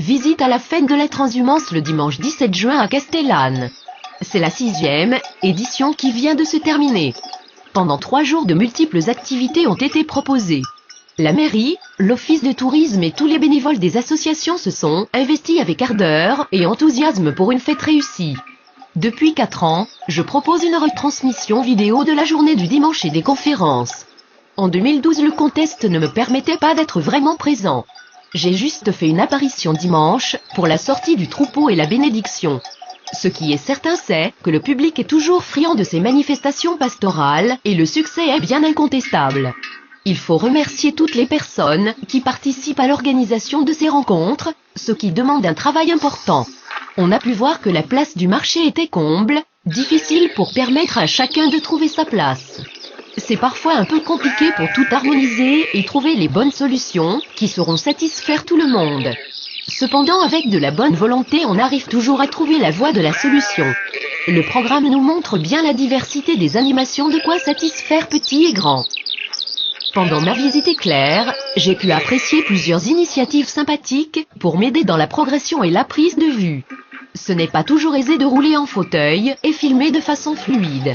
Visite à la fête de la transhumance le dimanche 17 juin à Castellane. C'est la 6e édition qui vient de se terminer. Pendant 3 jours de multiples activités ont été proposées. La mairie, l'office de tourisme et tous les bénévoles des associations se sont investis avec ardeur et enthousiasme pour une fête réussie. Depuis 4 ans, je propose une retransmission vidéo de la journée du dimanche et des conférences. En 2012, le contexte ne me permettait pas d'être vraiment présent. J'ai juste fait une apparition dimanche pour la sortie du troupeau et la bénédiction. Ce qui est certain, c'est que le public est toujours friand de ces manifestations pastorales et le succès est bien incontestable. Il faut remercier toutes les personnes qui participent à l'organisation de ces rencontres, ce qui demande un travail important. On a pu voir que la place du marché était comble, difficile pour permettre à chacun de trouver sa place. C'est parfois un peu compliqué pour tout harmoniser et trouver les bonnes solutions qui sauront satisfaire tout le monde. Cependant, avec de la bonne volonté, on arrive toujours à trouver la voie de la solution. Le programme nous montre bien la diversité des animations, de quoi satisfaire petits et grands. Pendant ma visite éclair, j'ai pu apprécier plusieurs initiatives sympathiques pour m'aider dans la progression et la prise de vue. Ce n'est pas toujours aisé de rouler en fauteuil et filmer de façon fluide.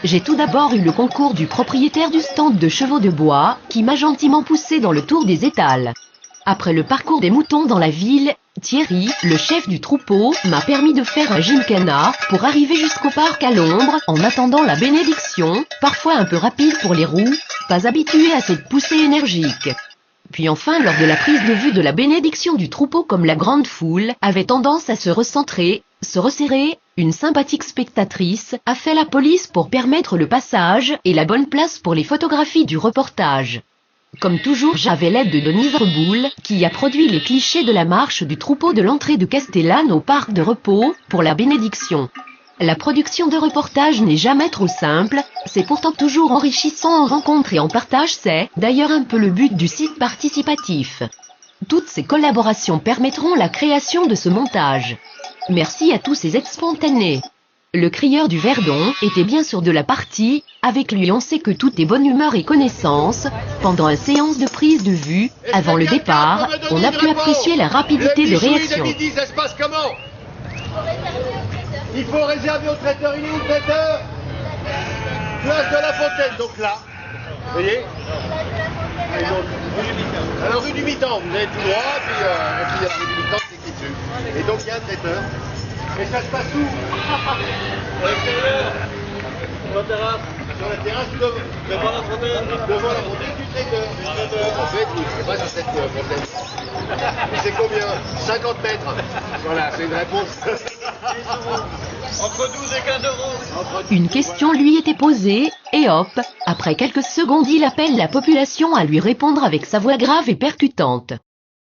J'ai tout d'abord eu le concours du propriétaire du stand de chevaux de bois qui m'a gentiment poussé dans le tour des étals. Après le parcours des moutons dans la ville, Thierry, le chef du troupeau, m'a permis de faire un gymkhana pour arriver jusqu'au parc à l'ombre en attendant la bénédiction, parfois un peu rapide pour les roues, pas habitués à cette poussée énergique. Puis enfin, lors de la prise de vue de la bénédiction du troupeau, comme la grande foule avait tendance à se recentrer, se resserrer, une sympathique spectatrice a fait la police pour permettre le passage et la bonne place pour les photographies du reportage. Comme toujours, j'avais l'aide de Denise Reboul, qui a produit les clichés de la marche du troupeau de l'entrée de Castellane au parc de repos pour la bénédiction. La production de reportage n'est jamais trop simple, c'est pourtant toujours enrichissant en rencontre et en partage, c'est d'ailleurs un peu le but du site participatif. Toutes ces collaborations permettront la création de ce montage. Merci à tous ces aides spontanées. Le crieur du Verdon était bien sûr de la partie, avec lui on sait que tout est bonne humeur et connaissance. Pendant une séance de prise de vue, avant le départ, on a pu apprécier la rapidité de réaction. Ça se passe comment? Il faut réserver au traiteur, il est où le traiteur? Place de la Fontaine, donc là. Vous voyez? Alors rue du Mitan, vous allez tout droit, puis il y a la rue du Mitan qui est écrit dessus. Et donc il y a un traiteur. Et ça se passe où? À l'extérieur. Sur la terrasse. Sur la terrasse, devant la fontaine. Devant la fontaine du traiteur. En fait, oui, c'est pas sur cette fontaine. C'est combien? 50 mètres. Voilà, c'est une réponse. Entre 12 et 15 euros. Une question lui était posée, et hop, après quelques secondes il appelle la population à lui répondre avec sa voix grave et percutante.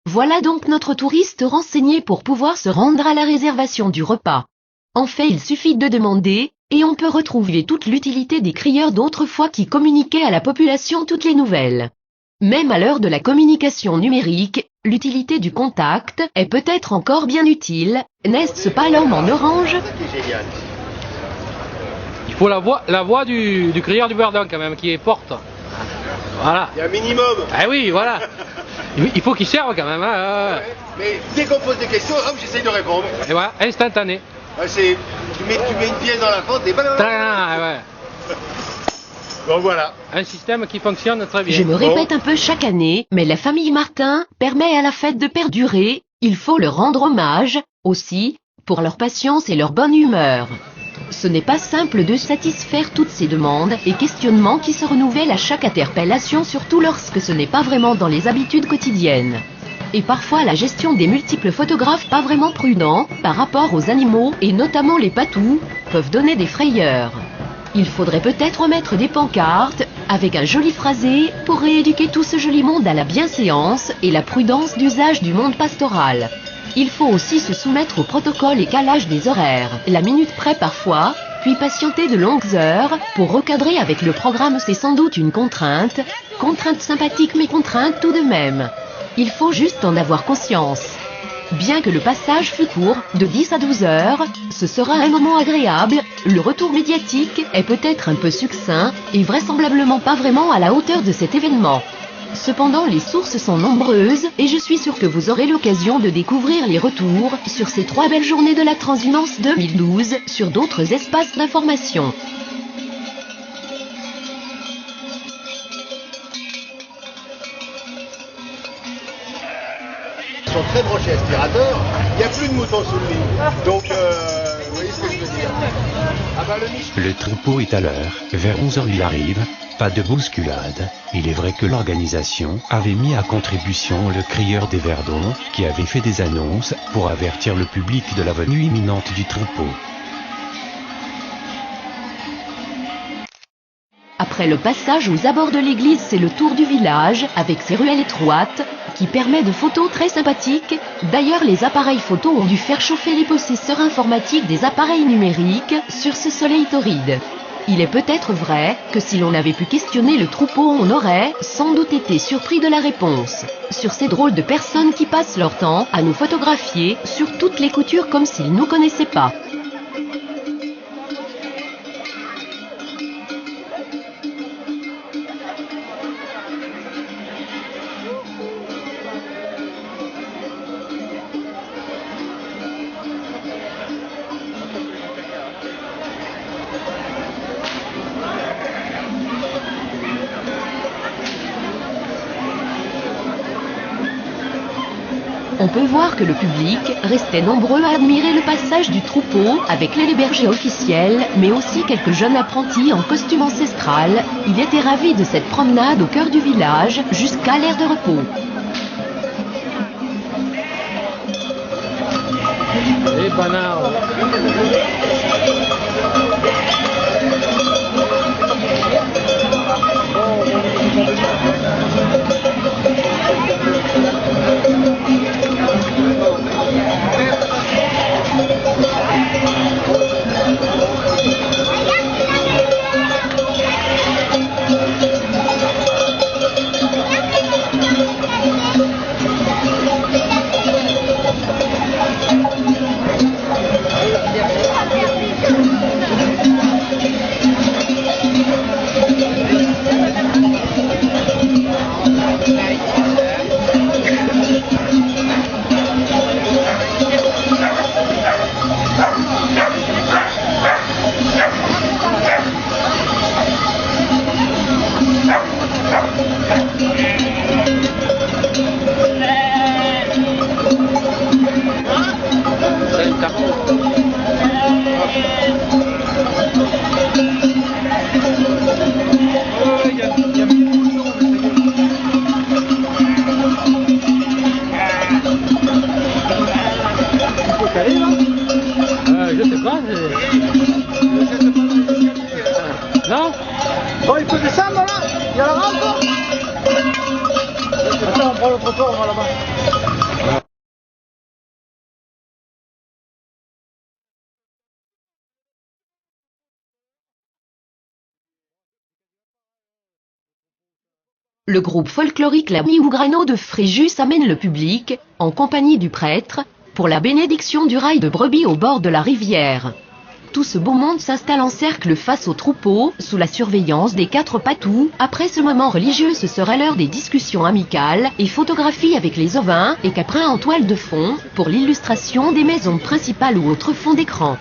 Voilà donc notre touriste renseigné pour pouvoir se rendre à la réservation du repas. En fait, il suffit de demander, et on peut retrouver toute l'utilité des crieurs d'autrefois qui communiquaient à la population toutes les nouvelles. Même à l'heure de la communication numérique, l'utilité du contact est peut-être encore bien utile, n'est-ce pas l'homme en orange? Il faut la voix du crieur du Verdon quand même, qui est forte. Voilà. Il y a un minimum. Ah oui, voilà. Il faut qu'il serve quand même. Hein. Ouais, mais dès qu'on pose des questions, hop, j'essaye de répondre. Et voilà, instantané. Ouais, tu mets une pièce dans la fente et ouais. Donc voilà. Un système qui fonctionne très bien. Je me répète un peu chaque année, mais la famille Martin permet à la fête de perdurer, il faut leur rendre hommage, aussi, pour leur patience et leur bonne humeur. Ce n'est pas simple de satisfaire toutes ces demandes et questionnements qui se renouvellent à chaque interpellation, surtout lorsque ce n'est pas vraiment dans les habitudes quotidiennes. Et parfois la gestion des multiples photographes pas vraiment prudents par rapport aux animaux et notamment les patous peuvent donner des frayeurs. Il faudrait peut-être mettre des pancartes avec un joli phrasé pour rééduquer tout ce joli monde à la bienséance et la prudence d'usage du monde pastoral. Il faut aussi se soumettre au protocole et calage des horaires, la minute près parfois, puis patienter de longues heures pour recadrer avec le programme, c'est sans doute une contrainte sympathique mais contrainte tout de même. Il faut juste en avoir conscience. Bien que le passage fût court, de 10 à 12 heures, ce sera un moment agréable, le retour médiatique est peut-être un peu succinct et vraisemblablement pas vraiment à la hauteur de cet événement. Cependant, les sources sont nombreuses et je suis sûr que vous aurez l'occasion de découvrir les retours sur ces 3 belles journées de la transhumance 2012 sur d'autres espaces d'information. Ils sont très branchés aspirateurs, il n'y a plus de moutons sous le lit. Donc, vous voyez ce que je veux dire. Ah bah, le troupeau est à l'heure, vers 11h il arrive, pas de bousculade. Il est vrai que l'organisation avait mis à contribution le crieur des Verdons, qui avait fait des annonces pour avertir le public de la venue imminente du troupeau. Après le passage aux abords de l'église, c'est le tour du village, avec ses ruelles étroites, qui permet de photos très sympathiques. D'ailleurs, les appareils photo ont dû faire chauffer les possesseurs informatiques des appareils numériques sur ce soleil torride. Il est peut-être vrai que si l'on avait pu questionner le troupeau, on aurait sans doute été surpris de la réponse. Sur ces drôles de personnes qui passent leur temps à nous photographier sur toutes les coutures comme s'ils ne nous connaissaient pas. On peut voir que le public restait nombreux à admirer le passage du troupeau avec les bergers officiels, mais aussi quelques jeunes apprentis en costume ancestral. Ils étaient ravis de cette promenade au cœur du village jusqu'à l'heure de repos. Et banal. Je sais pas. Non. Bon, il peut descendre là. Il y a la rampe. Attends, on prend l'autre port, on va là-bas. Le groupe folklorique La Miougrano de Fréjus amène le public, en compagnie du prêtre, pour la bénédiction du rail de brebis au bord de la rivière. Tout ce beau monde s'installe en cercle face au troupeau, sous la surveillance des 4 patous. Après ce moment religieux, ce sera l'heure des discussions amicales et photographies avec les ovins et caprins en toile de fond, pour l'illustration des maisons principales ou autres fonds d'écran.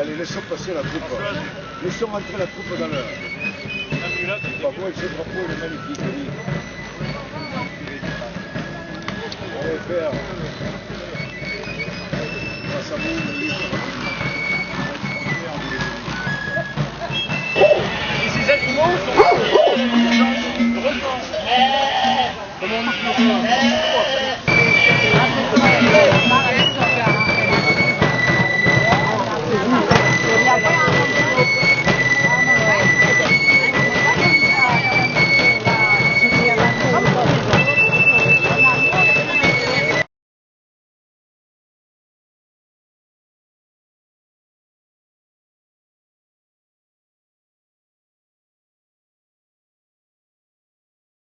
Allez, laissons passer la troupe. Laissons rentrer la troupe dans l'heure. Par contre, ce drapeau est magnifique. On va faire. On va s'amuser.